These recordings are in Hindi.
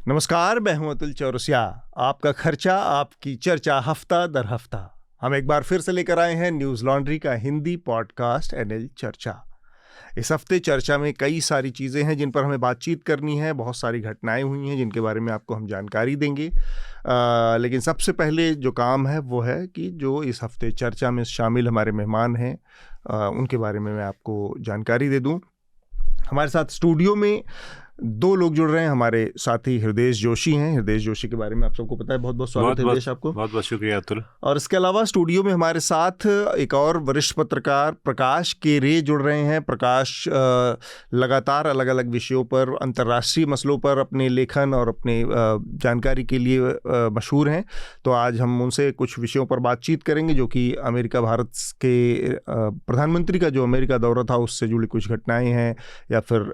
नमस्कार, मैं हूं अतुल चौरसिया। आपका खर्चा आपकी चर्चा हफ्ता दर हफ्ता हम एक बार फिर से लेकर आए हैं न्यूज़ लॉन्ड्री का हिंदी पॉडकास्ट एनएल चर्चा। इस हफ्ते चर्चा में कई सारी चीज़ें हैं जिन पर हमें बातचीत करनी है। बहुत सारी घटनाएं हुई हैं जिनके बारे में आपको हम जानकारी देंगे। लेकिन सबसे पहले जो काम है वो है कि जो इस हफ्ते चर्चा में शामिल हमारे मेहमान हैं उनके बारे में मैं आपको जानकारी दे दूं। हमारे साथ स्टूडियो में दो लोग जुड़ रहे हैं। हमारे साथी हृदय जोशी हैं। हृदय जोशी के बारे में आप सबको पता है। बहुत बहुत स्वागत है हृदय आपको। बहुत बहुत शुक्रिया अतुल। और इसके अलावा स्टूडियो में हमारे साथ एक और वरिष्ठ पत्रकार प्रकाश केरे जुड़ रहे हैं। प्रकाश लगातार अलग अलग विषयों पर, अंतर्राष्ट्रीय मसलों पर अपने लेखन और अपने जानकारी के लिए मशहूर हैं। तो आज हम उनसे कुछ विषयों पर बातचीत करेंगे जो कि अमेरिका भारत के प्रधानमंत्री का जो अमेरिका दौरा था उससे जुड़ी कुछ घटनाएँ हैं, या फिर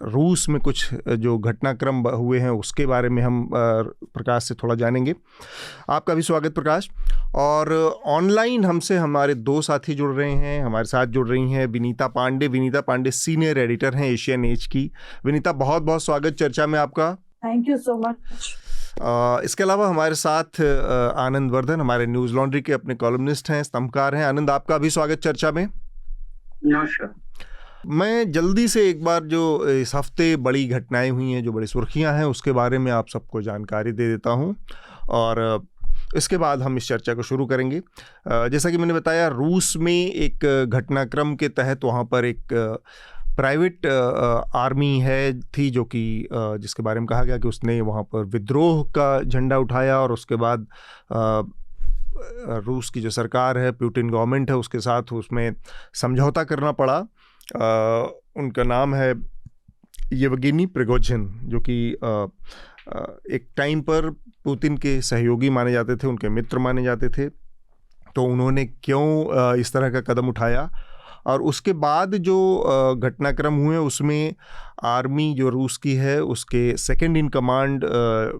रूस में कुछ जो घटनाक्रम हुए हैं उसके बारे में हम प्रकाश से थोड़ा जानेंगे। आपका भी स्वागत प्रकाश। और ऑनलाइन हमसे हमारे दो साथी जुड़ रहे हैं। हमारे साथ जुड़ रही हैं विनीता पांडे। विनीता पांडे सीनियर एडिटर हैं एशियन एज की। विनीता, बहुत बहुत स्वागत चर्चा में आपका। Thank you so much. इसके अलावा हमारे साथ आनंद वर्धन, हमारे न्यूज़ लॉन्ड्री के अपने कॉलमनिस्ट हैं, स्तंभकार हैं। आनंद, आपका भी स्वागत चर्चा में। नमस्कार। मैं जल्दी से एक बार जो इस हफ्ते बड़ी घटनाएं हुई हैं, जो बड़ी सुर्खियां हैं, उसके बारे में आप सबको जानकारी दे देता हूं और इसके बाद हम इस चर्चा को शुरू करेंगे। जैसा कि मैंने बताया, रूस में एक घटनाक्रम के तहत वहां पर एक प्राइवेट आर्मी थी जो कि जिसके बारे में कहा गया कि उसने वहाँ पर विद्रोह का झंडा उठाया और उसके बाद रूस की जो सरकार है, पुतिन गवर्नमेंट है, उसके साथ उसमें समझौता करना पड़ा। उनका नाम है येवगेनी प्रिगोजिन, जो कि एक टाइम पर पुतिन के सहयोगी माने जाते थे, उनके मित्र माने जाते थे। तो उन्होंने क्यों इस तरह का कदम उठाया और उसके बाद जो घटनाक्रम हुए उसमें आर्मी जो रूस की है उसके सेकंड इन कमांड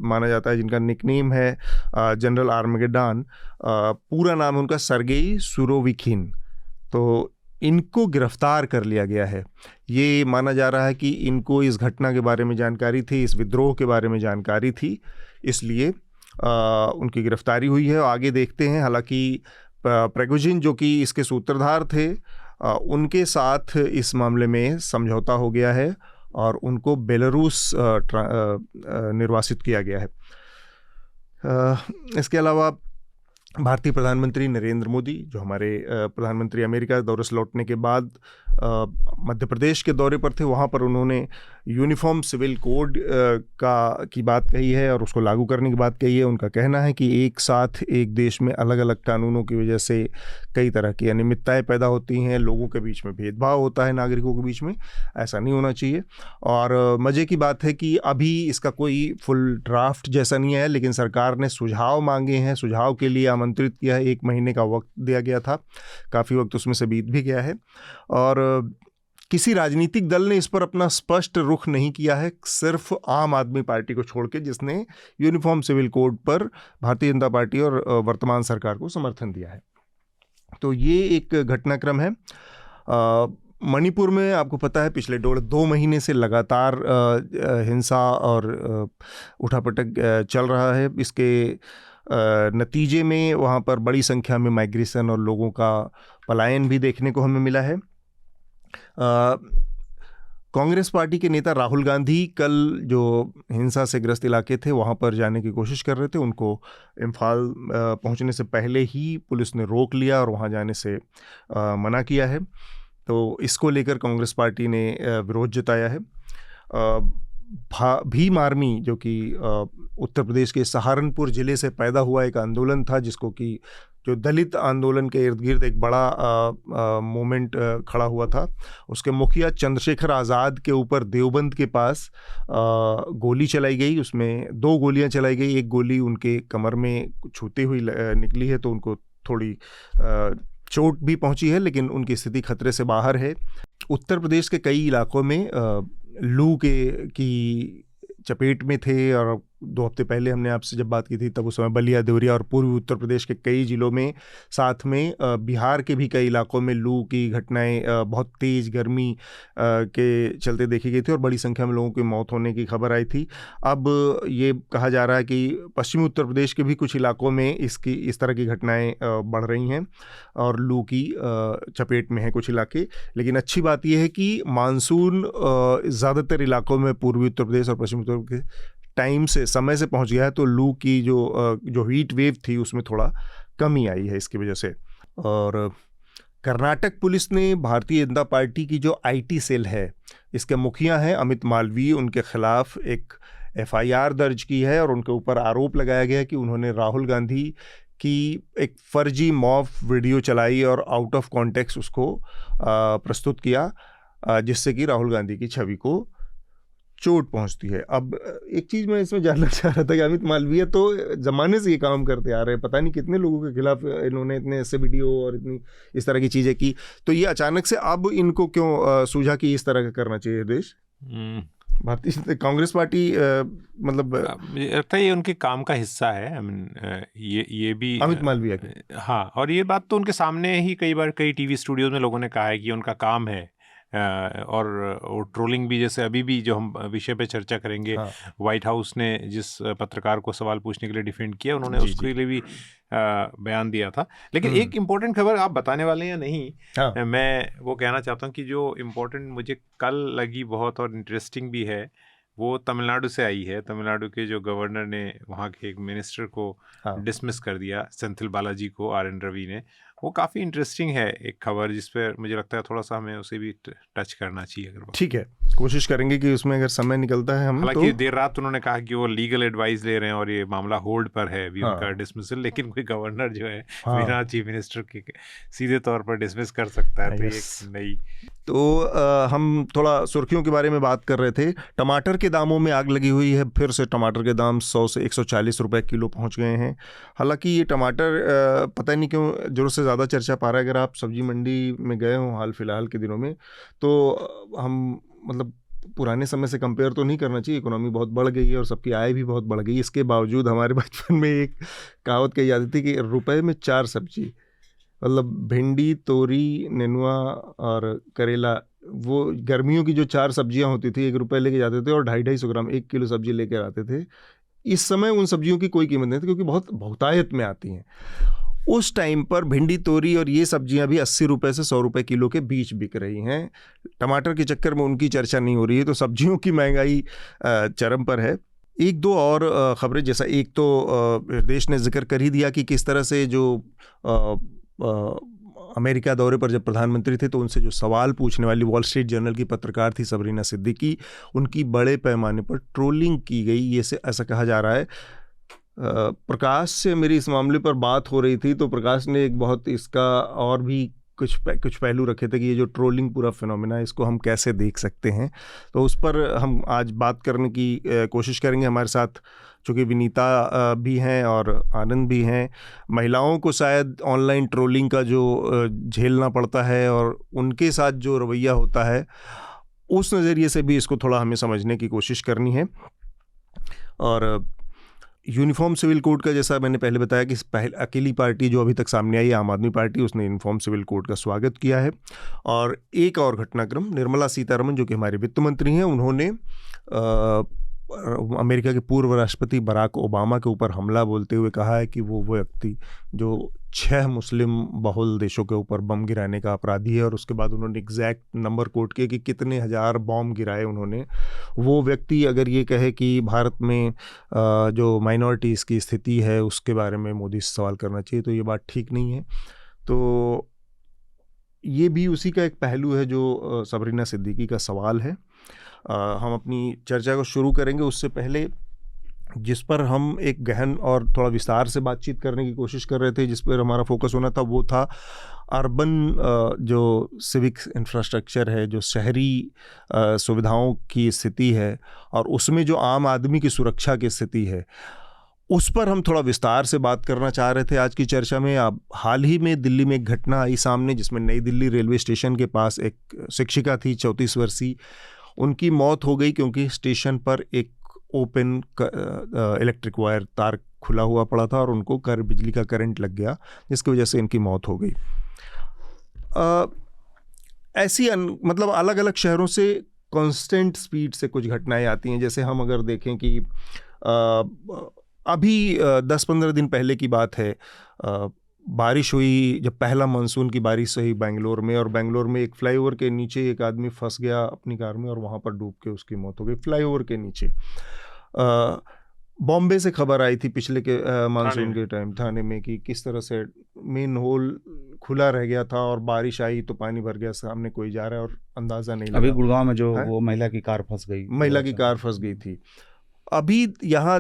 माना जाता है, जिनका निकनेम है जनरल आर्मेगेडॉन। पूरा नाम है उनका सर्गेई सुरोविकिन। तो इनको गिरफ्तार कर लिया गया है। ये माना जा रहा है कि इनको इस घटना के बारे में जानकारी थी, इस विद्रोह के बारे में जानकारी थी, इसलिए उनकी गिरफ्तारी हुई है। आगे देखते हैं। हालांकि प्रिगोजिन जो कि इसके सूत्रधार थे, उनके साथ इस मामले में समझौता हो गया है और उनको बेलारूस निर्वासित किया गया है। इसके अलावा भारतीय प्रधानमंत्री नरेंद्र मोदी, जो हमारे प्रधानमंत्री अमेरिका दौरे से लौटने के बाद मध्य प्रदेश के दौरे पर थे, वहाँ पर उन्होंने यूनिफॉर्म सिविल कोड की बात कही है और उसको लागू करने की बात कही है। उनका कहना है कि एक साथ एक देश में अलग अलग कानूनों की वजह से कई तरह की अनियमितताएं पैदा होती हैं, लोगों के बीच में भेदभाव होता है, नागरिकों के बीच में। ऐसा नहीं होना चाहिए। और मज़े की बात है कि अभी इसका कोई फुल ड्राफ्ट जैसा नहीं है, लेकिन सरकार ने सुझाव मांगे हैं। सुझाव के लिए आमंत्रित किया है। 1 महीने का वक्त दिया गया था, काफ़ी वक्त उसमें से बीत भी गया है और किसी राजनीतिक दल ने इस पर अपना स्पष्ट रुख नहीं किया है, सिर्फ आम आदमी पार्टी को छोड़ के, जिसने यूनिफॉर्म सिविल कोड पर भारतीय जनता पार्टी और वर्तमान सरकार को समर्थन दिया है। तो ये एक घटनाक्रम है। मणिपुर में आपको पता है पिछले 2 महीने से लगातार हिंसा और उठापटक चल रहा है। इसके नतीजे में वहाँ पर बड़ी संख्या में माइग्रेशन और लोगों का पलायन भी देखने को हमें मिला है। कांग्रेस पार्टी के नेता राहुल गांधी कल जो हिंसा से ग्रस्त इलाके थे वहाँ पर जाने की कोशिश कर रहे थे। उनको इम्फाल पहुँचने से पहले ही पुलिस ने रोक लिया और वहाँ जाने से मना किया है। तो इसको लेकर कांग्रेस पार्टी ने विरोध जताया है। भीम आर्मी, जो कि उत्तर प्रदेश के सहारनपुर ज़िले से पैदा हुआ एक आंदोलन था, जिसको कि जो दलित आंदोलन के इर्द गिर्द एक बड़ा मूवमेंट खड़ा हुआ था, उसके मुखिया चंद्रशेखर आज़ाद के ऊपर देवबंद के पास गोली चलाई गई। उसमें 2 गोलियां चलाई गई। एक गोली उनके कमर में छूते हुई निकली है, तो उनको थोड़ी चोट भी पहुंची है, लेकिन उनकी स्थिति खतरे से बाहर है। उत्तर प्रदेश के कई इलाकों में लू की चपेट में थे और 2 हफ्ते पहले हमने आपसे जब बात की थी तब उस समय बलिया, देवरिया और पूर्वी उत्तर प्रदेश के कई जिलों में, साथ में बिहार के भी कई इलाकों में लू की घटनाएं बहुत तेज़ गर्मी के चलते देखी गई थी और बड़ी संख्या में लोगों की मौत होने की खबर आई थी। अब ये कहा जा रहा है कि पश्चिमी उत्तर प्रदेश के भी कुछ इलाकों में इस तरह की घटनाएं बढ़ रही हैं और लू की चपेट में हैं कुछ इलाके। लेकिन अच्छी बात यह है कि मानसून ज़्यादातर इलाकों में पूर्वी उत्तर प्रदेश और पश्चिमी उत्तर प्रदेश टाइम से, समय से पहुंच गया है, तो लू की जो हीट वेव थी उसमें थोड़ा कमी आई है इसकी वजह से। और कर्नाटक पुलिस ने भारतीय जनता पार्टी की जो IT सेल है, इसके मुखिया हैं अमित मालवीय, उनके खिलाफ एक FIR दर्ज की है और उनके ऊपर आरोप लगाया गया कि उन्होंने राहुल गांधी की एक फर्जी मॉफ वीडियो चलाई और आउट ऑफ कॉन्टेक्स्ट उसको प्रस्तुत किया, जिससे कि राहुल गांधी की छवि को चोट पहुंचती है। अब एक चीज़ मैं इसमें जानना चाह रहा था कि अमित मालवीय तो ज़माने से ये काम करते आ रहे हैं, पता नहीं कितने लोगों के खिलाफ इन्होंने इतने ऐसे वीडियो और इतनी इस तरह की चीज़ें की, तो ये अचानक से अब इनको क्यों सूझा कि इस तरह का करना चाहिए देश? भारतीय कांग्रेस पार्टी मतलब मुझे लगता है ये उनके काम का हिस्सा है। आई मीन ये भी अमित मालवीय के, हाँ, और ये बात तो उनके सामने ही कई बार कई TV स्टूडियोज में लोगों ने कहा है कि उनका काम है। और ट्रोलिंग भी, जैसे अभी भी जो हम विषय पे चर्चा करेंगे, हाँ। व्हाइट हाउस ने जिस पत्रकार को सवाल पूछने के लिए डिफेंड किया, उन्होंने उसके लिए भी बयान दिया था। लेकिन एक इम्पोर्टेंट खबर आप बताने वाले हैं या नहीं, हाँ। मैं वो कहना चाहता हूँ कि जो इम्पोर्टेंट मुझे कल लगी बहुत और इंटरेस्टिंग भी है, वो तमिलनाडु से आई है। तमिलनाडु के जो गवर्नर ने वहाँ के एक मिनिस्टर को डिसमिस कर दिया, सेंथिल बालाजी को, RN रवि ने। वो काफ़ी इंटरेस्टिंग है एक खबर, जिस पर मुझे लगता है थोड़ा सा हमें उसे भी टच करना चाहिए। अगर ठीक है, कोशिश करेंगे कि उसमें अगर समय निकलता है हम, हालांकि देर रात उन्होंने कहा कि वो लीगल एडवाइस ले रहे हैं और ये मामला होल्ड पर है अभी उनका डिसमिसल, लेकिन कोई गवर्नर जो है बिना चीफ मिनिस्टर के सीधे तौर पर डिसमिस कर सकता है, तो एक नई। तो हम थोड़ा सुर्खियों के बारे में बात कर रहे थे। टमाटर के दामों में आग लगी हुई है, फिर से टमाटर के दाम 100 से 140 रुपए किलो पहुंच गए हैं। हालांकि ये टमाटर पता नहीं क्यों जरूरत से ज़्यादा चर्चा पा रहा है। अगर आप सब्जी मंडी में गए हों हाल फिलहाल के दिनों में, तो हम मतलब पुराने समय से कंपेयर तो नहीं करना चाहिए, इकोनॉमी बहुत बढ़ गई है और सबकी आय भी बहुत बढ़ गई। इसके बावजूद हमारे बचपन में एक कहावत कही जाती थी कि रुपए में 4 सब्जी, मतलब भिंडी, तोरी, नेनुआ और करेला, वो गर्मियों की जो 4 सब्जियां होती थी 1 रुपये लेके जाते थे और 250-250 ग्राम 1 किलो सब्जी लेकर आते थे। इस समय उन सब्जियों की कोई कीमत नहीं थी क्योंकि बहुत बहुतायत में आती हैं। उस टाइम पर भिंडी, तोरी और ये सब्जियां भी 80 रुपये से 100 रुपये किलो के बीच बिक रही हैं। टमाटर के चक्कर में उनकी चर्चा नहीं हो रही है, तो सब्जियों की महंगाई चरम पर है। एक दो और खबरें, जैसा एक तो देश ने जिक्र कर ही दिया कि किस तरह से जो अमेरिका दौरे पर जब प्रधानमंत्री थे तो उनसे जो सवाल पूछने वाली वॉल स्ट्रीट जर्नल की पत्रकार थी सबरीना सिद्दीकी, उनकी बड़े पैमाने पर ट्रोलिंग की गई, ये से ऐसा कहा जा रहा है। प्रकाश से मेरी इस मामले पर बात हो रही थी तो प्रकाश ने एक बहुत इसका और भी कुछ पहलू रखे थे कि ये जो ट्रोलिंग पूरा फिनोमेना है इसको हम कैसे देख सकते हैं, तो उस पर हम आज बात करने की कोशिश करेंगे। हमारे साथ चूँकि विनीता भी हैं और आनंद भी हैं। महिलाओं को शायद ऑनलाइन ट्रोलिंग का जो झेलना पड़ता है और उनके साथ जो रवैया होता है उस नज़रिए से भी इसको थोड़ा हमें समझने की कोशिश करनी है। और यूनिफॉर्म सिविल कोड का, जैसा मैंने पहले बताया कि अकेली पार्टी जो अभी तक सामने आई आम आदमी पार्टी, उसने यूनिफॉर्म सिविल कोड का स्वागत किया है। और एक और घटनाक्रम, निर्मला सीतारमण जो कि हमारे वित्त मंत्री हैं, उन्होंने अमेरिका के पूर्व राष्ट्रपति बराक ओबामा के ऊपर हमला बोलते हुए कहा है कि वो व्यक्ति जो 6 मुस्लिम बहुल देशों के ऊपर बम गिराने का अपराधी है, और उसके बाद उन्होंने एग्जैक्ट नंबर कोट किए कि कितने हज़ार बम गिराए उन्होंने। वो व्यक्ति अगर ये कहे कि भारत में जो माइनॉरिटीज़ की स्थिति है उसके बारे में मोदी से सवाल करना चाहिए, तो ये बात ठीक नहीं है। तो ये भी उसी का एक पहलू है जो सबरीना सिद्दीकी का सवाल है। हम अपनी चर्चा को शुरू करेंगे, उससे पहले जिस पर हम एक गहन और थोड़ा विस्तार से बातचीत करने की कोशिश कर रहे थे, जिस पर हमारा फोकस होना था, वो था अर्बन जो सिविक इंफ्रास्ट्रक्चर है, जो शहरी सुविधाओं की स्थिति है और उसमें जो आम आदमी की सुरक्षा की स्थिति है, उस पर हम थोड़ा विस्तार से बात करना चाह रहे थे आज की चर्चा में। अब हाल ही में दिल्ली में एक घटना आई सामने, जिसमें नई दिल्ली रेलवे स्टेशन के पास एक शिक्षिका थी 34 वर्षीय, उनकी मौत हो गई क्योंकि स्टेशन पर एक ओपन इलेक्ट्रिक वायर तार खुला हुआ पड़ा था और उनको बिजली का करंट लग गया, जिसकी वजह से इनकी मौत हो गई। ऐसी मतलब अलग अलग शहरों से कांस्टेंट स्पीड से कुछ घटनाएं आती हैं। जैसे हम अगर देखें कि अभी 10-15 दिन पहले की बात है, बारिश हुई, जब पहला मानसून की बारिश हुई बेंगलोर में, और बेंगलोर में एक फ्लाईओवर के नीचे एक आदमी फंस गया अपनी कार में और वहाँ पर डूब के उसकी मौत हो गई, फ्लाईओवर के नीचे। बॉम्बे से खबर आई थी पिछले के मानसून के टाइम थाने में कि किस तरह से मेन होल खुला रह गया था और बारिश आई तो पानी भर गया, सामने कोई जा रहा है और अंदाज़ा नहीं लगा। अभी गुड़गांव में जो वो महिला की कार फंस गई थी। अभी यहाँ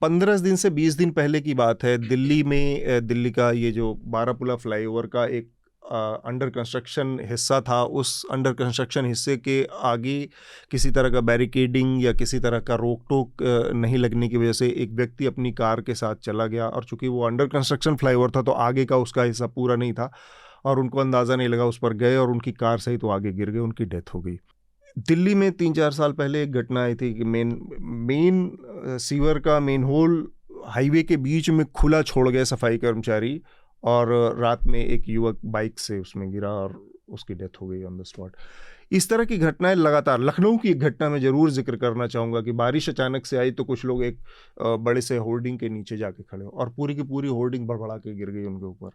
15 दिन से 20 दिन पहले की बात है, दिल्ली में दिल्ली का ये जो बारापुला फ्लाईओवर का एक अंडर कंस्ट्रक्शन हिस्सा था, उस अंडर कंस्ट्रक्शन हिस्से के आगे किसी तरह का बैरिकेडिंग या किसी तरह का रोक टोक नहीं लगने की वजह से एक व्यक्ति अपनी कार के साथ चला गया, और चूंकि वो अंडर कंस्ट्रक्शन फ्लाईओवर था तो आगे का उसका हिस्सा पूरा नहीं था और उनको अंदाज़ा नहीं लगा, उस पर गए और उनकी कार सहित तो आगे गिर गए, उनकी डेथ हो गई। दिल्ली में 3-4 साल पहले एक घटना आई थी कि मेन सीवर का मेन होल हाईवे के बीच में खुला छोड़ गए सफाई कर्मचारी, और रात में एक युवक बाइक से उसमें गिरा और उसकी डेथ हो गई ऑन द स्पॉट। इस तरह की घटनाएं लगातार। लखनऊ की एक घटना में ज़रूर जिक्र करना चाहूँगा कि बारिश अचानक से आई तो कुछ लोग एक बड़े से होर्डिंग के नीचे जाके खड़े हो और पूरी की पूरी होर्डिंग बड़बड़ा के गिर गई उनके ऊपर।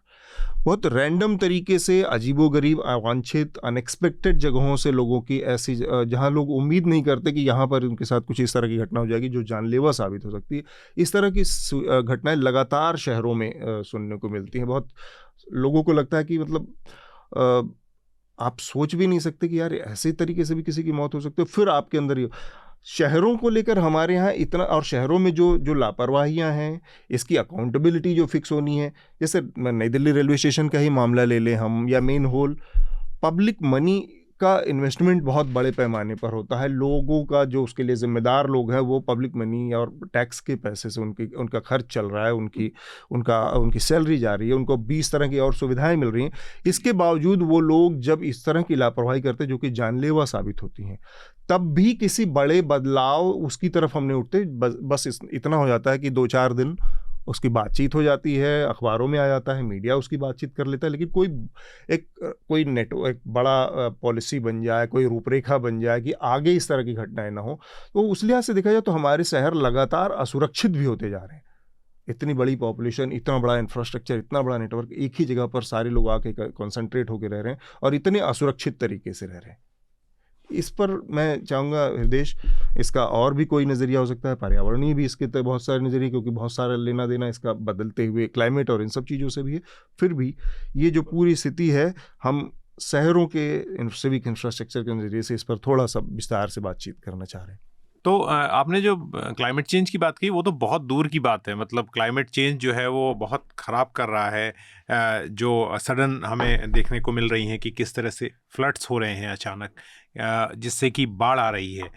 बहुत रैंडम तरीके से अजीबोगरीब, अवांछित, अनएक्सपेक्टेड जगहों से लोगों की ऐसी जहाँ लोग उम्मीद नहीं करते कि यहाँ पर उनके साथ कुछ इस तरह की घटना हो जाएगी जो जानलेवा साबित हो सकती है। इस तरह की घटनाएं लगातार शहरों में सुनने को मिलती हैं। बहुत लोगों को लगता है कि मतलब आप सोच भी नहीं सकते कि यार ऐसे तरीके से भी किसी की मौत हो सकती है। फिर आपके अंदर ये शहरों को लेकर हमारे यहाँ इतना, और शहरों में जो लापरवाहियाँ हैं, इसकी अकाउंटेबिलिटी जो फिक्स होनी है। जैसे नई दिल्ली रेलवे स्टेशन का ही मामला ले लें हम, या मेन होल, पब्लिक मनी का इन्वेस्टमेंट बहुत बड़े पैमाने पर होता है। लोगों का जो उसके लिए जिम्मेदार लोग हैं वो पब्लिक मनी और टैक्स के पैसे से उनका खर्च चल रहा है, उनकी सैलरी जा रही है, उनको 20 तरह की और सुविधाएं मिल रही हैं। इसके बावजूद वो लोग जब इस तरह की लापरवाही करते हैं जो कि जानलेवा साबित होती हैं, तब भी किसी बड़े बदलाव उसकी तरफ हम नहीं उठते। बस इतना हो जाता है कि 2-4 दिन उसकी बातचीत हो जाती है, अखबारों में आ जाता है, मीडिया उसकी बातचीत कर लेता है, लेकिन कोई नेटवर्क, बड़ा पॉलिसी बन जाए, कोई रूपरेखा बन जाए कि आगे इस तरह की घटनाएं ना हो। तो उस लिहाज से देखा जाए तो हमारे शहर लगातार असुरक्षित भी होते जा रहे हैं। इतनी बड़ी पॉपुलेशन, इतना बड़ा इंफ्रास्ट्रक्चर, इतना बड़ा नेटवर्क, एक ही जगह पर सारे लोग आके कॉन्सेंट्रेट होकर रह रहे हैं और इतने असुरक्षित तरीके से रह रहे हैं। इस पर मैं चाहूँगा हृदय, इसका और भी कोई नज़रिया हो सकता है, पर्यावरणीय भी इसके तो बहुत सारे नज़रिए, क्योंकि बहुत सारा लेना देना इसका बदलते हुए क्लाइमेट और इन सब चीज़ों से भी है। फिर भी ये जो पूरी स्थिति है, हम शहरों के सिविक इंफ्रास्ट्रक्चर के नज़रिए से इस पर थोड़ा सा विस्तार से बातचीत करना चाह रहे हैं। तो आपने जो क्लाइमेट चेंज की बात की वो तो बहुत दूर की बात है। मतलब क्लाइमेट चेंज जो है वो बहुत ख़राब कर रहा है, जो सडन हमें देखने को मिल रही हैं कि किस तरह से फ्लड्स हो रहे हैं अचानक, जिससे कि बाढ़ आ रही है।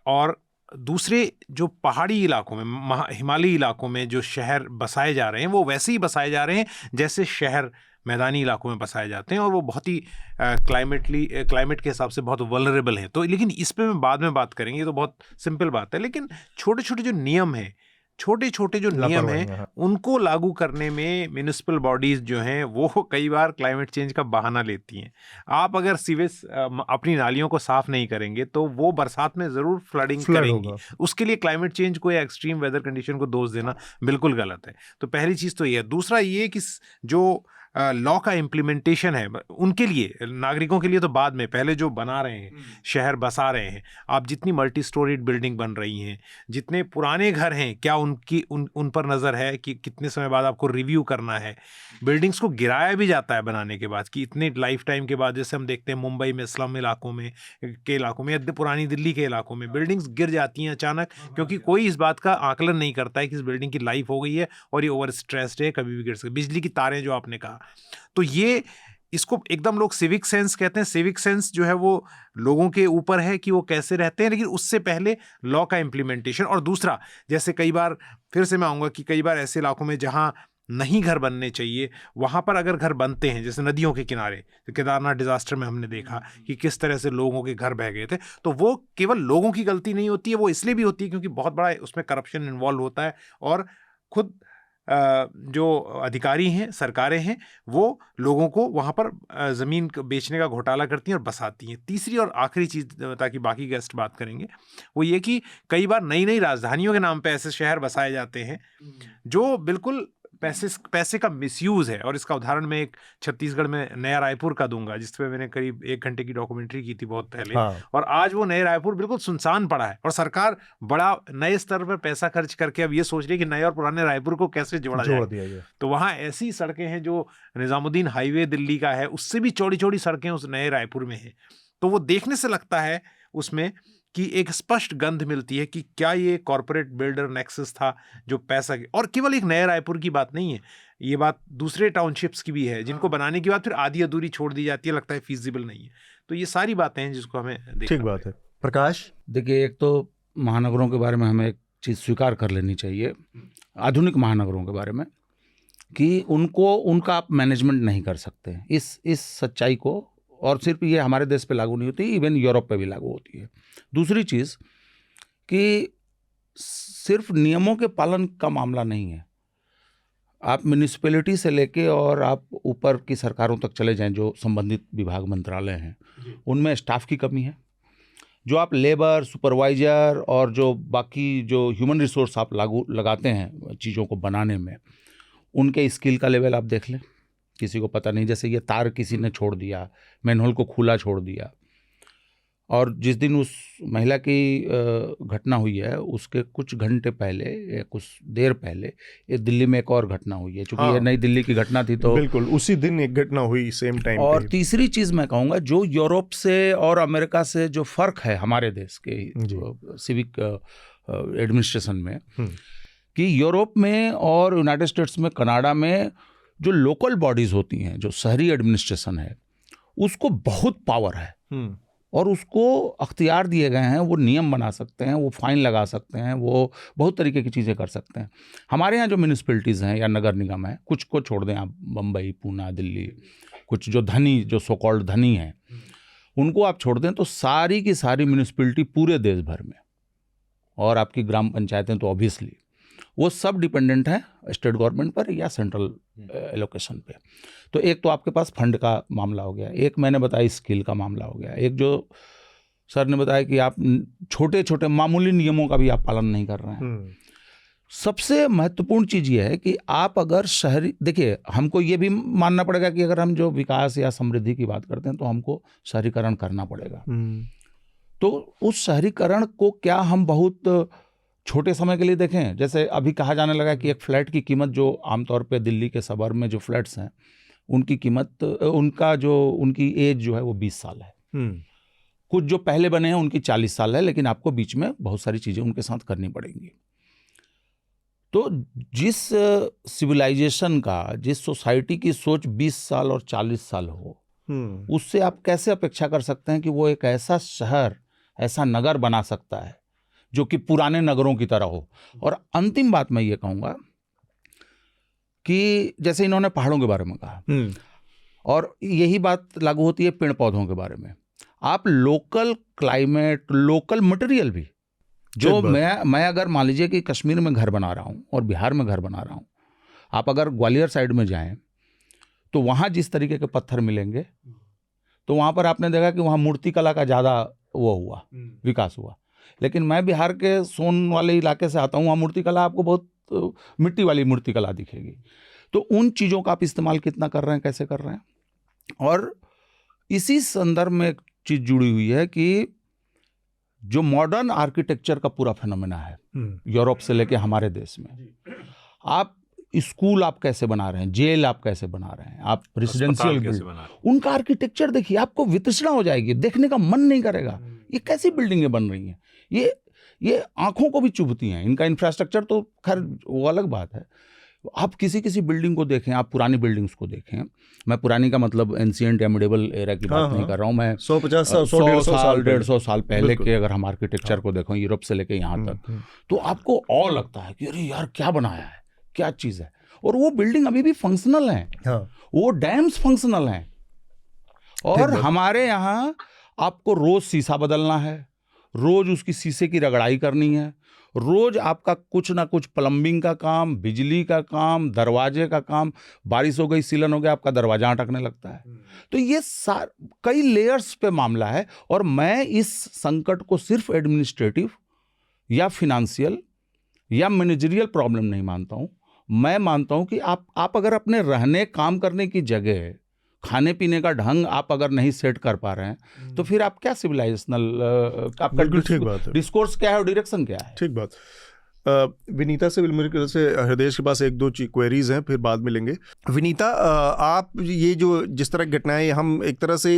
और दूसरे जो पहाड़ी इलाकों में, हिमालयी इलाकों में जो शहर बसाए जा रहे हैं वो वैसे ही बसाए जा रहे हैं जैसे शहर मैदानी इलाकों में बसाए जाते हैं, और वो बहुत ही क्लाइमेट के हिसाब से बहुत वल्नरेबल हैं। तो लेकिन इस पे मैं बाद में बात करेंगे, ये तो बहुत सिंपल बात है। लेकिन छोटे छोटे जो नियम हैं, छोटे नियम हैं, उनको लागू करने में म्युनिसिपल बॉडीज़ जो हैं वो कई बार क्लाइमेट चेंज का बहाना लेती हैं। आप अगर सीवेज अपनी नालियों को साफ़ नहीं करेंगे तो वो बरसात में ज़रूर फ्लडिंग करेंगी। उसके लिए क्लाइमेट चेंज को या एक्सट्रीम वेदर कंडीशन को दोष देना बिल्कुल गलत है। तो पहली चीज़ तो ये है। दूसरा ये कि जो लॉ का इम्प्लीमेंटेशन है उनके लिए, नागरिकों के लिए तो बाद में, पहले जो बना रहे हैं, शहर बसा रहे हैं, आप जितनी मल्टी स्टोरीड बिल्डिंग बन रही हैं, जितने पुराने घर हैं, क्या उन पर नज़र है कि कितने समय बाद आपको रिव्यू करना है? बिल्डिंग्स को गिराया भी जाता है बनाने के बाद कि इतने लाइफ टाइम के बाद, जैसे हम देखते हैं मुंबई में स्लम इलाकों में या पुरानी दिल्ली के इलाकों में बिल्डिंग्स गिर जाती हैं अचानक, क्योंकि कोई इस बात का आकलन नहीं करता है कि इस बिल्डिंग की लाइफ हो गई है और ये ओवर स्ट्रेस्ड है, कभी भी गिर सकती। बिजली की तारें जो आपने कहा, तो ये इसको एकदम लोग सिविक सेंस कहते हैं। सिविक सेंस जो है वो लोगों के ऊपर है कि वो कैसे रहते हैं, लेकिन उससे पहले लॉ का इम्प्लीमेंटेशन। और दूसरा, जैसे कई बार, फिर से मैं आऊँगा कि कई बार ऐसे इलाकों में जहाँ नहीं घर बनने चाहिए, वहाँ पर अगर घर बनते हैं, जैसे नदियों के किनारे, तो केदारनाथ डिजास्टर में हमने देखा कि किस तरह से लोगों के घर बह गए थे, तो वो केवल लोगों की गलती नहीं होती है, वो इसलिए भी होती है क्योंकि बहुत बड़ा उसमें करप्शन इन्वॉल्व होता है, और खुद जो अधिकारी हैं, सरकारें हैं, वो लोगों को वहाँ पर ज़मीन बेचने का घोटाला करती हैं और बसाती हैं। तीसरी और आखिरी चीज़, ताकि बाकी गेस्ट बात करेंगे, वो ये कि कई बार नई नई राजधानियों के नाम पे ऐसे शहर बसाए जाते हैं जो बिल्कुल पैसे का मिसयूज़ है। और इसका उदाहरण मैं एक छत्तीसगढ़ में नया रायपुर का दूंगा, जिस पे मैंने करीब 1 घंटे की डॉक्यूमेंट्री की थी बहुत पहले। और आज वो नए रायपुर बिल्कुल सुनसान पड़ा है, और सरकार बड़ा नए स्तर पर पैसा खर्च करके अब ये सोच रही है कि नए और पुराने रायपुर को कैसे जोड़ दिया जाए। तो वहाँ ऐसी सड़कें हैं जो निज़ामुद्दीन हाईवे दिल्ली का है, उससे भी चौड़ी चौड़ी सड़कें उस नए रायपुर में है। तो वो देखने से लगता है उसमें कि एक स्पष्ट गंध मिलती है कि क्या ये कॉर्पोरेट बिल्डर नेक्सस था जो पैसा, और केवल एक नए रायपुर की बात नहीं है, ये बात दूसरे टाउनशिप्स की भी है, जिनको बनाने के बाद फिर आधी अधूरी छोड़ दी जाती है, लगता है फीजिबल नहीं है। तो ये सारी बातें हैं जिसको हमें देखना। ठीक बात है प्रकाश। देखिए, एक तो महानगरों के बारे में हमें एक चीज़ स्वीकार कर लेनी चाहिए, आधुनिक महानगरों के बारे में, कि उनका आप मैनेजमेंट नहीं कर सकते। इस सच्चाई को, और सिर्फ ये हमारे देश पे लागू नहीं होती, इवन यूरोप पे भी लागू होती है। दूसरी चीज़ कि सिर्फ नियमों के पालन का मामला नहीं है, आप म्यूनिसिपैलिटी से लेके और आप ऊपर की सरकारों तक चले जाएं, जो संबंधित विभाग मंत्रालय हैं, उनमें स्टाफ की कमी है। जो आप लेबर, सुपरवाइजर और जो बाकी जो ह्यूमन रिसोर्स आप लगाते हैं चीज़ों को बनाने में, उनके स्किल का लेवल आप देख लें, किसी को पता नहीं। जैसे ये तार किसी ने छोड़ दिया, मैनहोल को खुला छोड़ दिया, और जिस दिन उस महिला की घटना हुई है उसके कुछ घंटे पहले या कुछ देर पहले ये दिल्ली में एक और घटना हुई है, क्योंकि ये नई दिल्ली की घटना थी, तो बिल्कुल उसी दिन एक घटना हुई सेम टाइम। और तीसरी चीज़ मैं कहूँगा, जो यूरोप से और अमेरिका से जो फ़र्क है हमारे देश के सिविक एडमिनिस्ट्रेशन में, कि यूरोप में और यूनाइटेड स्टेट्स में, कनाडा में जो लोकल बॉडीज़ होती हैं, जो शहरी एडमिनिस्ट्रेशन है, उसको बहुत पावर है और उसको अख्तियार दिए गए हैं। वो नियम बना सकते हैं, वो फाइन लगा सकते हैं, वो बहुत तरीके की चीज़ें कर सकते हैं। हमारे यहाँ जो म्यूनिसिपैलिटीज़ हैं या नगर निगम है, कुछ को छोड़ दें आप, बम्बई, पूना, दिल्ली, कुछ जो धनी, जो सो कॉल्ड धनी हैं, उनको आप छोड़ दें तो सारी की सारी म्यूनिसिपैलिटी पूरे देश भर में, और आपकी ग्राम पंचायतें तो ऑब्वियसली वो सब डिपेंडेंट हैं स्टेट गवर्नमेंट पर या सेंट्रल एलोकेशन पे। तो एक तो आपके पास फंड का मामला हो गया, एक मैंने बताया स्किल का मामला हो गया, एक जो सर ने बताया कि आप छोटे छोटे मामूली नियमों का भी आप पालन नहीं कर रहे हैं। सबसे महत्वपूर्ण चीज़ ये है कि आप अगर शहरी, देखिए हमको ये भी मानना पड़ेगा कि अगर हम जो विकास या समृद्धि की बात करते हैं तो हमको शहरीकरण करना पड़ेगा। तो उस शहरीकरण को क्या हम बहुत छोटे समय के लिए देखें? जैसे अभी कहा जाने लगा कि एक फ्लैट की कीमत, जो आमतौर पे दिल्ली के सबर्ब में जो फ्लैट्स हैं उनकी कीमत, उनकी एज जो है वो 20 साल है। कुछ जो पहले बने हैं उनकी 40 साल है, लेकिन आपको बीच में बहुत सारी चीज़ें उनके साथ करनी पड़ेंगी। तो जिस सिविलाइजेशन का, जिस सोसाइटी की सोच 20 साल और 40 साल हो, उससे आप कैसे अपेक्षा कर सकते हैं कि वो एक ऐसा शहर, ऐसा नगर बना सकता है जो कि पुराने नगरों की तरह हो। और अंतिम बात मैं ये कहूँगा कि जैसे इन्होंने पहाड़ों के बारे में कहा, और यही बात लागू होती है पेड़ पौधों के बारे में। आप लोकल क्लाइमेट, लोकल मटेरियल भी, जो मैं अगर मान लीजिए कि कश्मीर में घर बना रहा हूँ और बिहार में घर बना रहा हूँ, आप अगर ग्वालियर साइड में जाएं तो वहाँ जिस तरीके के पत्थर मिलेंगे, तो वहाँ पर आपने देखा कि वहाँ मूर्ति कला का ज़्यादा वो हुआ, विकास हुआ। लेकिन मैं बिहार के सोन वाले इलाके से आता हूँ, वहाँ मूर्ति कला आपको बहुत मिट्टी वाली मूर्ति कला दिखेगी। तो उन चीज़ों का आप इस्तेमाल कितना कर रहे हैं, कैसे कर रहे हैं? और इसी संदर्भ में एक चीज़ जुड़ी हुई है कि जो मॉडर्न आर्किटेक्चर का पूरा फिनोमेना है यूरोप से लेके हमारे देश में, आप स्कूल आप कैसे बना रहे हैं, जेल आप कैसे बना रहे हैं, आप रेसिडेंशियल बिल्डिंग, उनका आर्किटेक्चर देखिए, आपको वितृष्णा हो जाएगी, देखने का मन नहीं करेगा। ये कैसी बिल्डिंगें बन रही हैं, ये आंखों को भी चुभती हैं। इनका इंफ्रास्ट्रक्चर तो खैर वो अलग बात है। आप किसी बिल्डिंग को देखें, आप पुरानी बिल्डिंग्स को देखें, मैं पुरानी का मतलब एंशिएंट या मिडिवल एरा की बात नहीं कर रहा हूँ, मैं 100 साल 150 साल पहले के अगर हम आर्किटेक्चर को देखें, यूरोप से लेके यहाँ तक, तो आपको और लगता है कि अरे यार क्या बनाया है, क्या चीज़ है। और वो बिल्डिंग अभी भी फंक्शनल हैं। हाँ। वो डैम्स फंक्शनल हैं। और हमारे यहाँ आपको रोज शीशा बदलना है, रोज उसकी शीशे की रगड़ाई करनी है, रोज आपका कुछ ना कुछ प्लम्बिंग का काम, बिजली का काम, दरवाजे का काम, बारिश हो गई, सीलन हो गया, आपका दरवाजा अटकने लगता है। तो ये कई लेयर्स पे मामला है। और मैं इस संकट को सिर्फ एडमिनिस्ट्रेटिव या फिनेंशियल या मैनेजरियल प्रॉब्लम नहीं मानता हूँ। मैं मानता हूँ कि आप अगर अपने रहने काम करने की जगह, खाने पीने का ढंग आप अगर नहीं सेट कर पा रहे हैं तो फिर आप क्या सिविलाइजेशनल आपका डिस्कोर्स क्या है और डायरेक्शन क्या है? ठीक बात। विनीता से मेरे से हृदय के पास एक दो क्वेरीज हैं, फिर बाद में लेंगे। विनीता, आप ये जो जिस तरह की घटनाएं, हम एक तरह से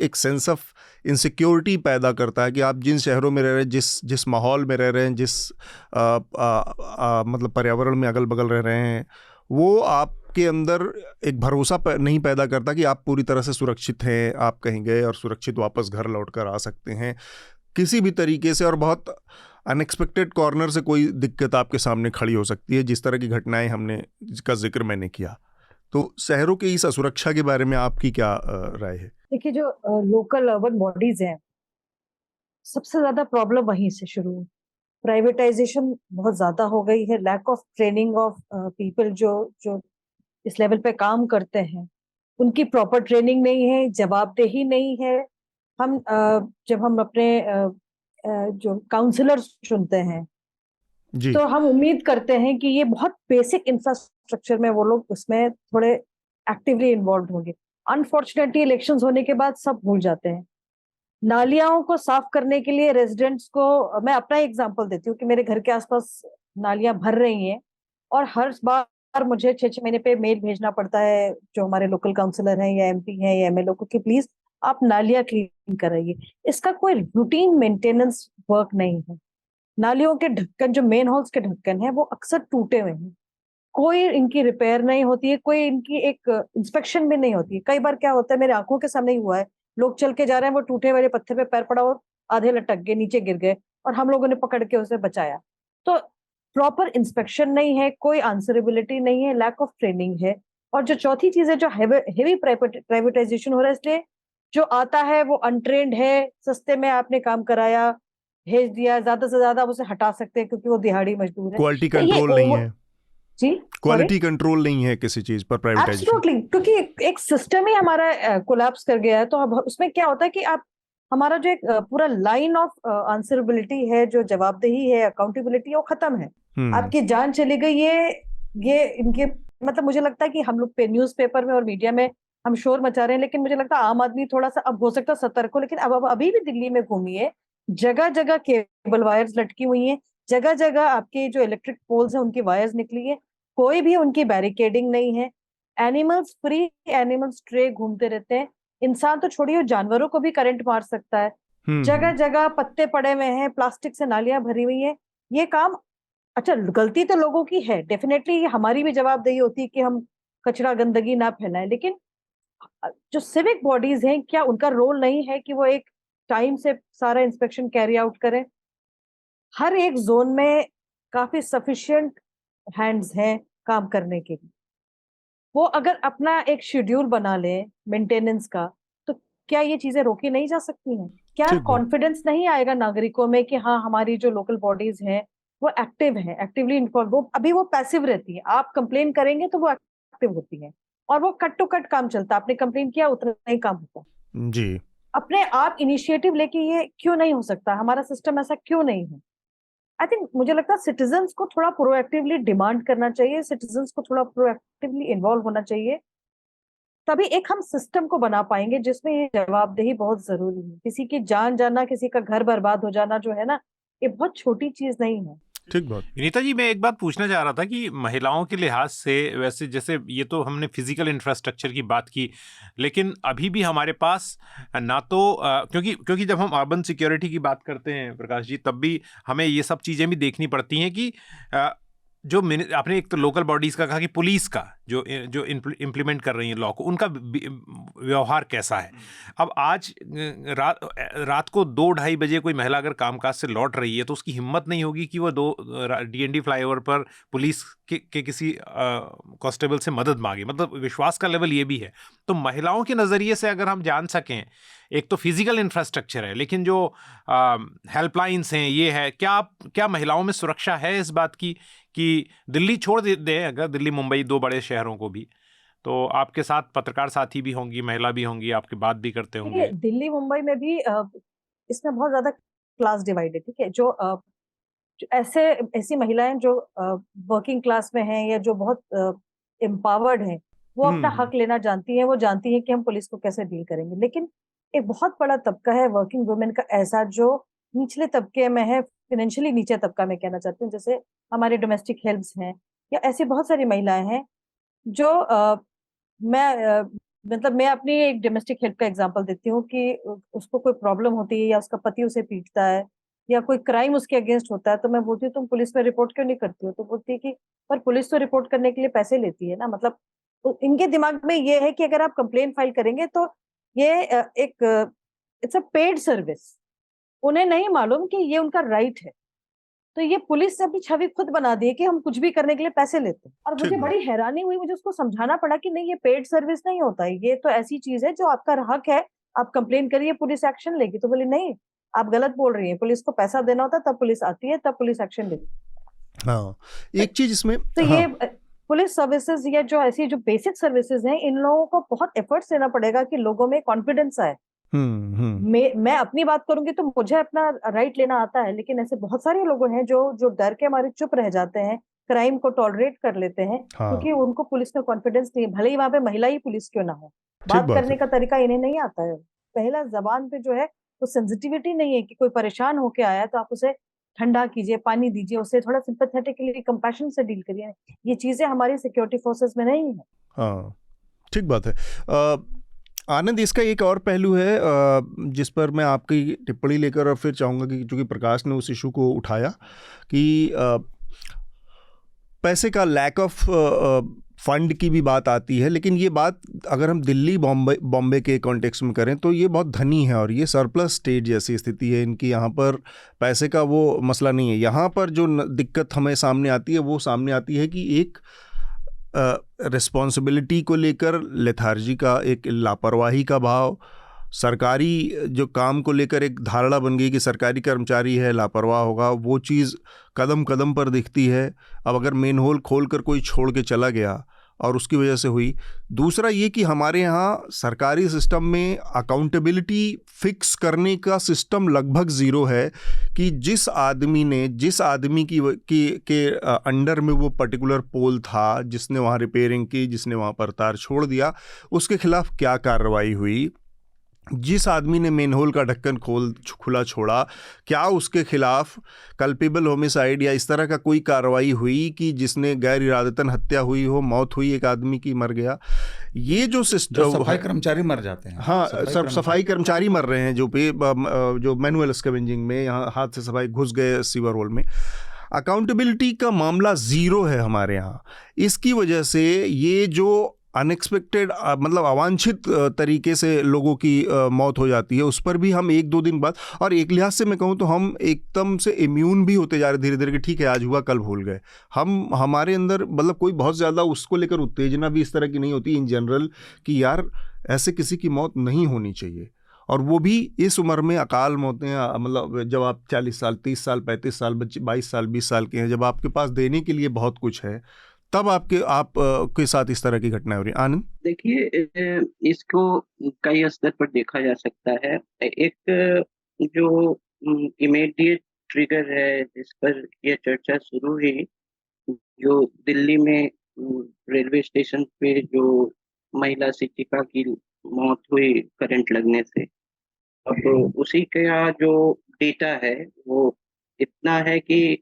एक सेंस ऑफ इनसिक्योरिटी पैदा करता है कि आप जिन शहरों में रह रहे हैं, जिस माहौल में रह रहे हैं, जिस मतलब पर्यावरण में अगल बगल रह रहे हैं, वो आपके अंदर एक भरोसा नहीं पैदा करता कि आप पूरी तरह से सुरक्षित हैं, आप कहीं गए और सुरक्षित वापस घर लौट कर आ सकते हैं किसी भी तरीके से। और बहुत अनएक्सपेक्टेड कॉर्नर से कोई दिक्कत आपके सामने खड़ी हो सकती है, जिस तरह की घटनाएं जिसका जिक्र मैंने किया। तो शहरों की इस असुरक्षा के बारे में आपकी क्या राय है? देखिए, जो लोकल अर्बन बॉडीज हैं, सबसे ज्यादा प्रॉब्लम वहीं से शुरू है। प्राइवेटाइजेशन बहुत ज्यादा हो गई है, lack of training of people जो इस लेवल पे काम करते हैं, उनकी प्रॉपर ट्रेनिंग नहीं है, जवाबदेही नहीं है। जब हम अपने जो काउंसलर्स चुनते हैं जी, तो हम उम्मीद करते हैं कि ये बहुत बेसिक इंफ्रास्ट्रक्चर में वो लोग उसमें थोड़े एक्टिवली इन्वॉल्व होंगे। अनफॉर्चुनेटली इलेक्शंस होने के बाद सब भूल जाते हैं। नालियाओं को साफ करने के लिए रेजिडेंट्स को, मैं अपना एग्जांपल देती हूँ कि मेरे घर के आसपास नालियां भर रही हैं और हर बार मुझे 6-6 महीने पे मेल भेजना पड़ता है जो हमारे लोकल काउंसलर हैं या एमपी हैं या एमएलए को कि प्लीज आप नालियां क्लीन कराइए। इसका कोई रूटीन मेंटेनेंस वर्क नहीं है। नालियों के ढक्कन, जो मेन होल्स के ढक्कन है, वो अक्सर टूटे हुए हैं, कोई इनकी रिपेयर नहीं होती है, कोई इनकी एक इंस्पेक्शन भी नहीं होती है। कई बार क्या होता है, मेरे आंखों के सामने ही हुआ है, लोग चल के जा रहे हैं, वो टूटे वाले पत्थर पे पैर पड़ा और आधे लटक गए, नीचे गिर गए और हम लोगों ने पकड़ के उसे बचाया। तो प्रॉपर इंस्पेक्शन नहीं है, कोई आंसरेबिलिटी नहीं है, लैक ऑफ ट्रेनिंग है। और जो चौथी चीज है, जो हेवी प्राइवेटाइजेशन हो रहा है, इसलिए जो आता है वो अनट्रेंड है, सस्ते में आपने काम कराया, भेज दिया, ज्यादा से ज्यादा उसे हटा सकते हैं क्योंकि वो दिहाड़ी मजदूर है। क्वालिटी कंट्रोल नहीं है जी, क्वालिटी कंट्रोल नहीं है किसी चीज पर प्राइवेटाइजेशन। एब्सोल्युटली, क्योंकि एक सिस्टम ही हमारा कोलैप्स कर गया है। तो अब उसमें क्या होता है कि आप हमारा जो एक पूरा लाइन ऑफ आंसरेबिलिटी है, जो जवाबदेही है, अकाउंटेबिलिटी है, वो खत्म है। आपकी जान चली गई। ये इनके मतलब मुझे लगता है कि हम लोग न्यूज़पेपर में और मीडिया में हम शोर मचा रहे हैं, लेकिन मुझे लगता है आम आदमी थोड़ा सा अब हो सकता है सतर्क हो। लेकिन अब अभी भी दिल्ली में घूमिए, जगह जगह केबल वायर्स लटकी हुई हैं, जगह जगह आपके जो इलेक्ट्रिक पोल्स हैं उनकी वायर्स निकली है, कोई भी उनकी बैरिकेडिंग नहीं है। एनिमल्स फ्री, एनिमल्स स्ट्रे घूमते रहते हैं। इंसान तो छोड़िए, जानवरों को भी करंट मार सकता है। जगह जगह पत्ते पड़े हुए हैं, प्लास्टिक से नालियां भरी हुई है। ये काम, अच्छा, गलती तो लोगों की है, डेफिनेटली हमारी भी जवाबदेही होती है कि हम कचरा गंदगी ना फैलाएं, लेकिन जो सिविक बॉडीज हैं, क्या उनका रोल नहीं है कि वो एक टाइम से सारा इंस्पेक्शन कैरी आउट करें? हर एक जोन में काफी सफिशिएंट हैंड्स हैं काम करने के लिए। वो अगर अपना एक शेड्यूल बना ले मेंटेनेंस का, तो क्या ये चीजें रोकी नहीं जा सकती हैं? क्या कॉन्फिडेंस नहीं आएगा नागरिकों में कि हाँ, हमारी जो लोकल बॉडीज हैं वो एक्टिव हैं, एक्टिवली इन्वॉल्व। वो अभी वो पैसिव रहती है, आप कंप्लेन करेंगे तो वो एक्टिव होती है और वो कट टू कट काम चलता है। आपने कंप्लेन किया, उतना ही काम होता जी। अपने आप इनिशिएटिव लेके ये क्यों नहीं हो सकता? हमारा सिस्टम ऐसा क्यों नहीं है? आई थिंक मुझे लगता है सिटीजन्स को थोड़ा प्रोएक्टिवली डिमांड करना चाहिए, सिटीजन्स को थोड़ा प्रोएक्टिवली इन्वॉल्व होना चाहिए, तभी एक हम सिस्टम को बना पाएंगे जिसमें ये जवाबदेही बहुत जरूरी है। किसी की जान जाना, किसी का घर बर्बाद हो जाना जो है ना, ये बहुत छोटी चीज नहीं है। ठीक बात। विनीता जी, मैं एक बात पूछना चाह रहा था कि महिलाओं के लिहाज से, वैसे जैसे ये तो हमने फिजिकल इंफ्रास्ट्रक्चर की बात की, लेकिन अभी भी हमारे पास ना तो क्योंकि जब हम अर्बन सिक्योरिटी की बात करते हैं प्रकाश जी, तब भी हमें ये सब चीज़ें भी देखनी पड़ती हैं कि जो आपने एक तो लोकल बॉडीज़ का कहा कि पुलिस का, जो इम्प्लीमेंट कर रही हैं लॉ को, उनका व्यवहार कैसा है। अब आज रात को 2-2:30 बजे कोई महिला अगर कामकाज से लौट रही है तो उसकी हिम्मत नहीं होगी कि वो DND फ्लाईओवर पर पुलिस के किसी कांस्टेबल से मदद मांगे। मतलब विश्वास का लेवल ये भी है। तो महिलाओं के नज़रिए से अगर हम जान सकें, एक तो फिजिकल इंफ्रास्ट्रक्चर है, लेकिन जो हेल्पलाइंस हैं, ये है, क्या महिलाओं में सुरक्षा है इस बात की कि दिल्ली छोड़ दें, अगर दिल्ली मुंबई 2 बड़े शहरों को भी, तो आपके साथ पत्रकार साथी भी होंगी, महिला भी होंगी, आपकी बात भी करते होंगे। दिल्ली मुंबई में भी इसमें बहुत ज्यादा क्लास डिवाइड है, ठीक है। जो ऐसी महिलाएं जो वर्किंग क्लास में हैं या जो बहुत एम्पावर्ड हैं, वो अपना हक लेना जानती हैं, वो जानती हैं कि हम पुलिस को कैसे डील करेंगे। लेकिन एक बहुत बड़ा तबका है वर्किंग वुमेन का ऐसा, जो निचले तबके में है, फाइनेंशियली नीचे तबका में कहना चाहती हूँ, जैसे हमारे डोमेस्टिक हेल्प्स हैं या ऐसी बहुत सारी महिलाएं हैं जो मैं अपनी एक डोमेस्टिक हेल्प का एग्जांपल देती हूँ कि उसको कोई प्रॉब्लम होती है या उसका पति उसे पीटता है या कोई क्राइम उसके अगेंस्ट होता है, तो मैं बोलती हूँ तुम पुलिस में रिपोर्ट क्यों नहीं करती हो? तो बोलती है कि पर पुलिस तो रिपोर्ट करने के लिए पैसे लेती है ना। मतलब तो इनके दिमाग में ये है कि अगर आप कंप्लेन फाइल करेंगे तो ये इट्स अ पेड सर्विस। उन्हें नहीं मालूम कि ये उनका राइट है। तो ये पुलिस ने अपनी छवि खुद बना दी है कि हम कुछ भी करने के लिए पैसे लेते हैं। और मुझे बड़ी हैरानी हुई, मुझे उसको समझाना पड़ा कि नहीं, ये पेड सर्विस नहीं होता है, ये तो ऐसी चीज है जो आपका हक है, आप कंप्लेन करिए, पुलिस एक्शन लेगी। तो बोली नहीं, आप गलत बोल रही हैं, पुलिस को पैसा देना होता है तब पुलिस आती है, तब पुलिस एक्शन लेती। हाँ, एक चीज इसमें तो ये पुलिस सर्विसेज या जो ऐसी जो बेसिक सर्विसेज हैं, इन लोगों को बहुत एफर्ट्स देना पड़ेगा कि लोगों में कॉन्फिडेंस आए। मैं अपनी बात करूंगी तो मुझे अपना राइट लेना आता है, लेकिन ऐसे बहुत सारे लोग हैं जो डर के हमारे चुप रह जाते हैं, क्राइम को टॉलरेट कर लेते हैं, क्योंकि उनको पुलिस में कॉन्फिडेंस नहीं है, भले ही वहां पे महिला ही पुलिस क्यों ना हो। बात करने का तरीका इन्हें नहीं आता है। पहला जबान पे जो है वो सेंसिटिविटी नहीं है कि कोई परेशान होके आया तो आप उसे ठंडा कीजिए, पानी दीजिए, उसे थोड़ा सिंपैथेटिकली, कंपैशन से डील करिए। ये चीजें हमारी सिक्योरिटी फोर्सेस में नहीं है। हाँ, ठीक बात है। आनंद, इसका एक और पहलू है जिस पर मैं आपकी टिप्पणी लेकर और फिर चाहूँगा कि चूँकि प्रकाश ने उस इशू को उठाया कि पैसे का लैक ऑफ फंड की भी बात आती है, लेकिन ये बात अगर हम दिल्ली बॉम्बे के कॉन्टेक्स्ट में करें तो ये बहुत धनी है और ये सरप्लस स्टेट जैसी स्थिति है इनकी। यहाँ पर पैसे का वो मसला नहीं है। यहाँ पर जो दिक्कत हमें सामने आती है वो सामने आती है कि एक रिस्पॉन्सिबिलिटी को लेकर लेथार्जी का, एक लापरवाही का भाव, सरकारी जो काम को लेकर एक धारणा बन गई कि सरकारी कर्मचारी है, लापरवाह होगा, वो चीज़ कदम कदम पर दिखती है। अब अगर मेन होल खोल कर कोई छोड़ के चला गया और उसकी वजह से हुई। दूसरा ये कि हमारे यहाँ सरकारी सिस्टम में अकाउंटेबिलिटी फिक्स करने का सिस्टम लगभग ज़ीरो है कि जिस आदमी के अंडर में वो पर्टिकुलर पोल था, जिसने वहाँ रिपेयरिंग की, जिसने वहाँ पर तार छोड़ दिया, उसके खिलाफ क्या कार्रवाई हुई। जिस आदमी ने मेन होल का ढक्कन खुला छोड़ा, क्या उसके खिलाफ कल्पेबल होमिसाइड या इस तरह का कोई कार्रवाई हुई कि जिसने गैर इरादतन हत्या हुई हो, मौत हुई, एक आदमी की, मर गया। ये जो सिस्टम, सफाई कर्मचारी मर जाते हैं। हाँ, सफाई कर्मचारी मर रहे हैं जो मैनुअल स्कैवेंजिंग में, यहाँ हाथ से सफाई घुस गए सीवर होल में। अकाउंटेबिलिटी का मामला ज़ीरो है हमारे यहाँ। इसकी वजह से ये जो अनएक्सपेक्टेड, मतलब अवांछित तरीके से लोगों की मौत हो जाती है, उस पर भी हम 1-2 दिन बाद, और एक लिहाज से मैं कहूँ तो हम एकदम से इम्यून भी होते जा रहे धीरे धीरे कि ठीक है आज हुआ कल भूल गए। हमारे अंदर मतलब कोई बहुत ज़्यादा उसको लेकर उत्तेजना भी इस तरह की नहीं होती इन जनरल कि यार ऐसे किसी की मौत नहीं होनी चाहिए। और वो भी इस उम्र में अकाल मौतें, मतलब जब आप 40 साल 30 साल 35 साल बच्चे 22 साल 20 साल के हैं, जब आपके पास देने के लिए बहुत कुछ है, तब आपके साथ इस तरह की घटनाएं हो रही। आनंद, देखिए, इसको कई स्तर पर देखा जा सकता है। एक जो इमीडिएट ट्रिगर है जिस पर यह चर्चा शुरू हुई, जो दिल्ली में रेलवे स्टेशन पे जो महिला शिक्षिका की मौत हुई करंट लगने से, अब उसी का जो डेटा है वो इतना है कि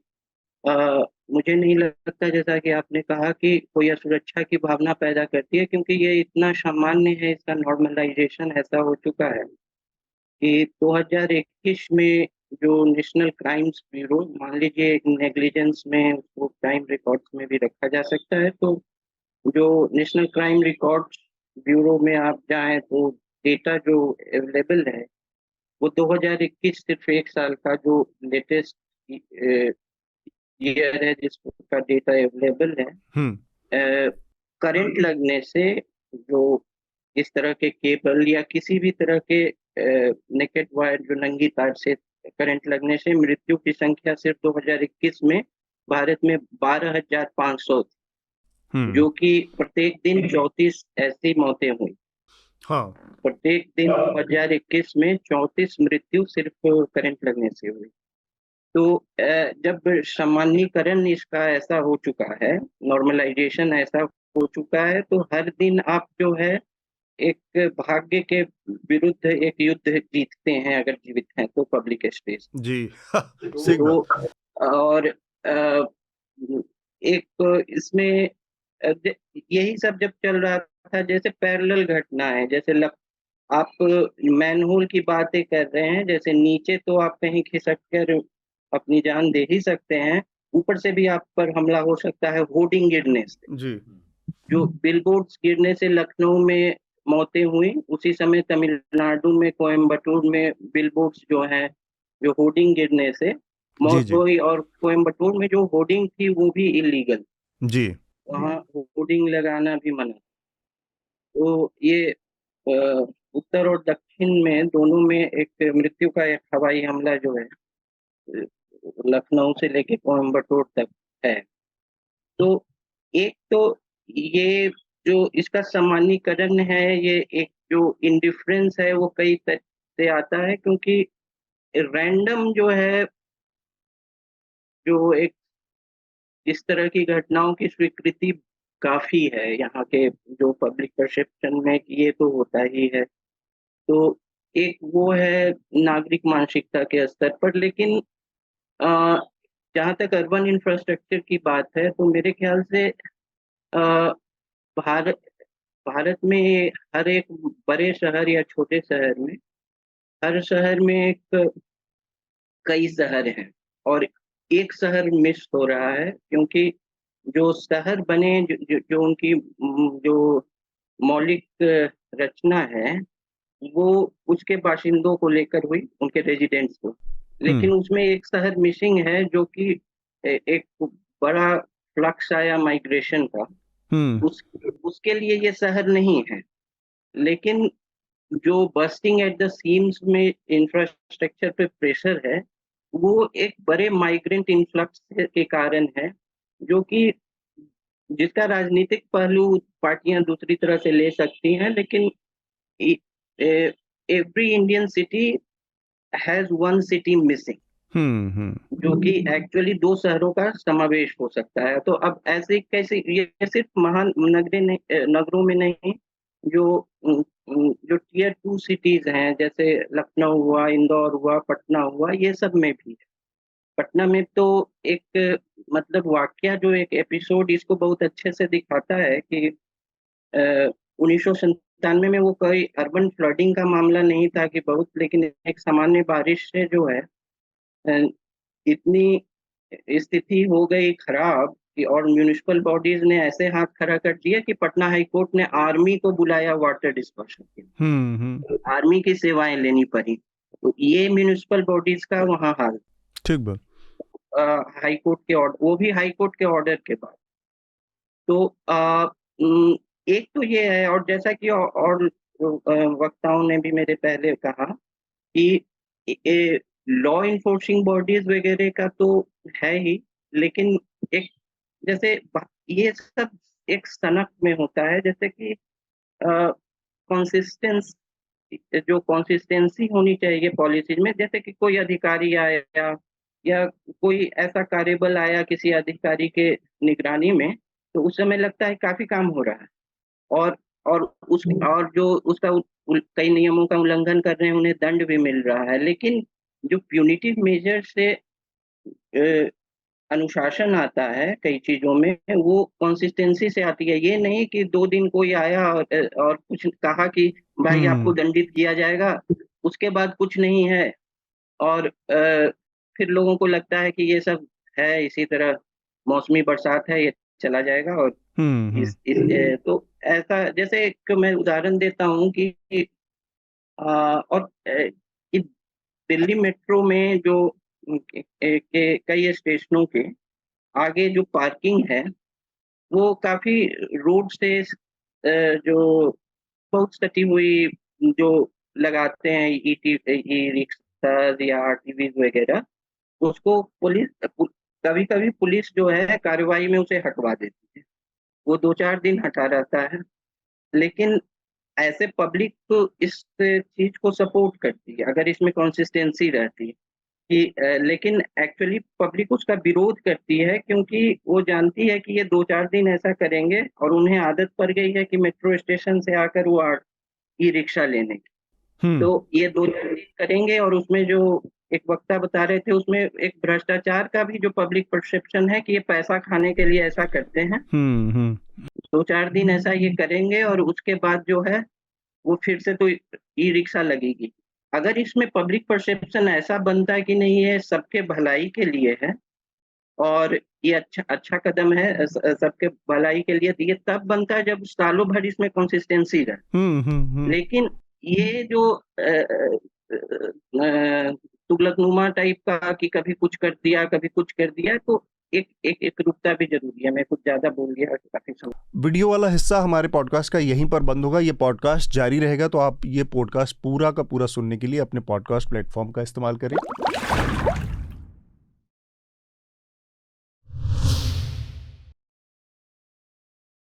मुझे नहीं लगता, जैसा कि आपने कहा, कि कोई असुरक्षा की भावना पैदा करती है, क्योंकि ये इतना सामान्य है, इसका नॉर्मलाइजेशन ऐसा हो चुका है कि 2021 में जो नेशनल क्राइम्स ब्यूरो, मान लीजिए नेग्लिजेंस में उसको क्राइम रिकॉर्ड्स में भी रखा जा सकता है, तो जो नेशनल क्राइम रिकॉर्ड ब्यूरो में आप जाएं तो डेटा जो अवेलेबल है वो 2021 सिर्फ एक साल का जो लेटेस्ट ईयर है जिसका डेटा अवेलेबल है। करंट लगने से जो इस तरह के केबल या किसी भी तरह के नेकेड वायर जो नंगी तार से करंट लगने से मृत्यु की संख्या सिर्फ 2021 में भारत में 12,500 थी, जो कि प्रत्येक दिन 34 ऐसी मौतें हुई। हाँ, प्रत्येक दिन 2021 में 34 मृत्यु सिर्फ करंट लगने से हुई। तो जब सामान्यीकरण इसका ऐसा हो चुका है, नॉर्मलाइजेशन ऐसा हो चुका है, तो हर दिन आप जो है एक भाग्य के विरुद्ध एक युद्ध जीतते हैं अगर जीवित हैं तो पब्लिक स्पेस जी। तो और एक इसमें यही सब जब चल रहा था, जैसे पैरेलल घटना है, जैसे आप मैनहोल की बातें कर रहे हैं, जैसे नीचे तो आप कहीं खिसक कर अपनी जान दे ही सकते हैं, ऊपर से भी आप पर हमला हो सकता है होर्डिंग गिरने से। जी। जो बिलबोर्ड्स गिरने से लखनऊ में मौतें हुई, उसी समय तमिलनाडु में कोयम्बटूर में बिलबोर्ड्स जो हैं जो होर्डिंग गिरने से मौत हुई, और कोयम्बटूर में जो होर्डिंग थी वो भी इलीगल, जी, वहाँ होर्डिंग लगाना भी मना। तो ये उत्तर और दक्षिण में दोनों में एक मृत्यु का एक हवाई हमला जो है लखनऊ से लेके कोयम्बटूर तक है। तो एक तो ये जो इसका सामान्यीकरण है, ये एक जो इंडिफरेंस है वो कई तरह से आता है, क्योंकि रैंडम जो है, जो एक इस तरह की घटनाओं की स्वीकृति काफी है यहाँ के जो पब्लिक परसेप्शन में कि ये तो होता ही है। तो एक वो है नागरिक मानसिकता के स्तर पर, लेकिन जहाँ तक अर्बन इंफ्रास्ट्रक्चर की बात है तो मेरे ख्याल से भारत भारत में हर एक बड़े शहर या छोटे शहर में, हर शहर में एक कई शहर हैं और एक शहर मिस हो रहा है, क्योंकि जो शहर बने जो उनकी जो मौलिक रचना है वो उसके बाशिंदों को लेकर हुई, उनके रेजिडेंट्स को, लेकिन उसमें एक शहर मिसिंग है जो कि एक बड़ा फ्लक्स आया माइग्रेशन का, उसके लिए ये शहर नहीं है। लेकिन जो बस्टिंग एट द सीम्स में इंफ्रास्ट्रक्चर पे प्रेशर है वो एक बड़े माइग्रेंट इन्फ्लक्स के कारण है, जो कि जिसका राजनीतिक पहलू पार्टियां दूसरी तरह से ले सकती हैं, लेकिन every Indian city has one city missing, जो कि एक्चुअली दो शहरों का समावेश हो सकता है। तो अब ऐसे कैसे, ये सिर्फ महान नगरों में नहीं, जो टीयर 2 सिटीज हैं, जैसे लखनऊ हुआ, इंदौर हुआ, पटना हुआ, ये सब में भी है। पटना में तो एक मतलब वाकया जो एक एपिसोड इसको बहुत अच्छे से दिखाता है कि 1997 में वो कोई अर्बन फ्लडिंग का मामला नहीं था कि बहुत, लेकिन एक सामान्य बारिश से जो है इतनी स्थिति हो गई खराब कि और म्यूनिसिपल बॉडीज ने ऐसे हाथ खड़ा कर दिया कि पटना हाई कोर्ट ने आर्मी को बुलाया वाटर डिस्पर्शन के लिए, आर्मी की सेवाएं लेनी पड़ी। तो ये म्यूनिसिपल बॉडीज का वहाँ हाल, ठीक बात, हाई कोर्ट के ऑर्डर, वो भी हाई कोर्ट के ऑर्डर के बाद। तो एक तो ये है, और जैसा कि और वक्ताओं ने भी मेरे पहले कहा कि लॉ इन्फोर्सिंग बॉडीज वगैरह का तो है ही, लेकिन एक जैसे ये सब एक सनक में होता है, जैसे कि कंसिस्टेंसी होनी चाहिए पॉलिसीज में। जैसे कि कोई अधिकारी आया या कोई ऐसा कार्यबल आया किसी अधिकारी के निगरानी में, तो उस समय लगता है काफी काम हो रहा है, और और जो उसका कई नियमों का उल्लंघन कर रहे हैं उन्हें दंड भी मिल रहा है। लेकिन जो प्यूनिटिव मेजर से अनुशासन आता है कई चीजों में, वो कंसिस्टेंसी से आती है। ये नहीं कि 2 दिन कोई आया और कुछ कहा कि भाई आपको दंडित किया जाएगा, उसके बाद कुछ नहीं है, और फिर लोगों को लगता है कि ये सब है इसी तरह मौसमी बरसात है, ये चला जाएगा और तो ऐसा, जैसे एक मैं उदाहरण देता हूँ कि और कि दिल्ली मेट्रो में जो कई स्टेशनों के आगे जो पार्किंग है वो काफी रोड से जो बहुत सटी हुई जो लगाते हैं ई रिक्शा या आरटीवी वगैरह, उसको पुलिस कभी कभी पुलिस जो है कार्रवाई में उसे हटवा देती है। वो 2-4 दिन हटा रहता है, लेकिन ऐसे पब्लिक तो इस चीज को सपोर्ट करती है अगर इसमें कंसिस्टेंसी रहती है कि लेकिन एक्चुअली पब्लिक उसका विरोध करती है, क्योंकि वो जानती है कि ये 2-4 दिन ऐसा करेंगे और उन्हें आदत पड़ गई है कि मेट्रो स्टेशन से आकर वो ई रिक्शा लेने की। तो ये 2-4 दिन करेंगे और उसमें जो एक वक्ता बता रहे थे उसमें एक भ्रष्टाचार का भी जो पब्लिक परसेप्शन है कि ये पैसा खाने के लिए ऐसा करते हैं। 2-4 दिन ऐसा ये करेंगे और उसके बाद जो है वो फिर से तो ई रिक्शा लगेगी। अगर इसमें पब्लिक परसेप्शन ऐसा बनता है कि नहीं ये सबके भलाई के लिए है और ये अच्छा कदम है सबके भलाई के लिए, तो ये तब बनता है जब सालों भर इसमें कंसिस्टेंसी रहे। लेकिन ये जो तुगलकनुमा टाइप का कि कभी कुछ कर दिया कभी कुछ कर दिया, तो एक रुकता भी जरूरी है। मैं कुछ ज्यादा बोल गया काफी समय। वीडियो वाला हिस्सा हमारे पॉडकास्ट का यहीं पर बंद होगा, ये पॉडकास्ट जारी रहेगा, तो आप ये पॉडकास्ट पूरा का पूरा सुनने के लिए अपने पॉडकास्ट प्लेटफॉर्म का इस्तेमाल करें।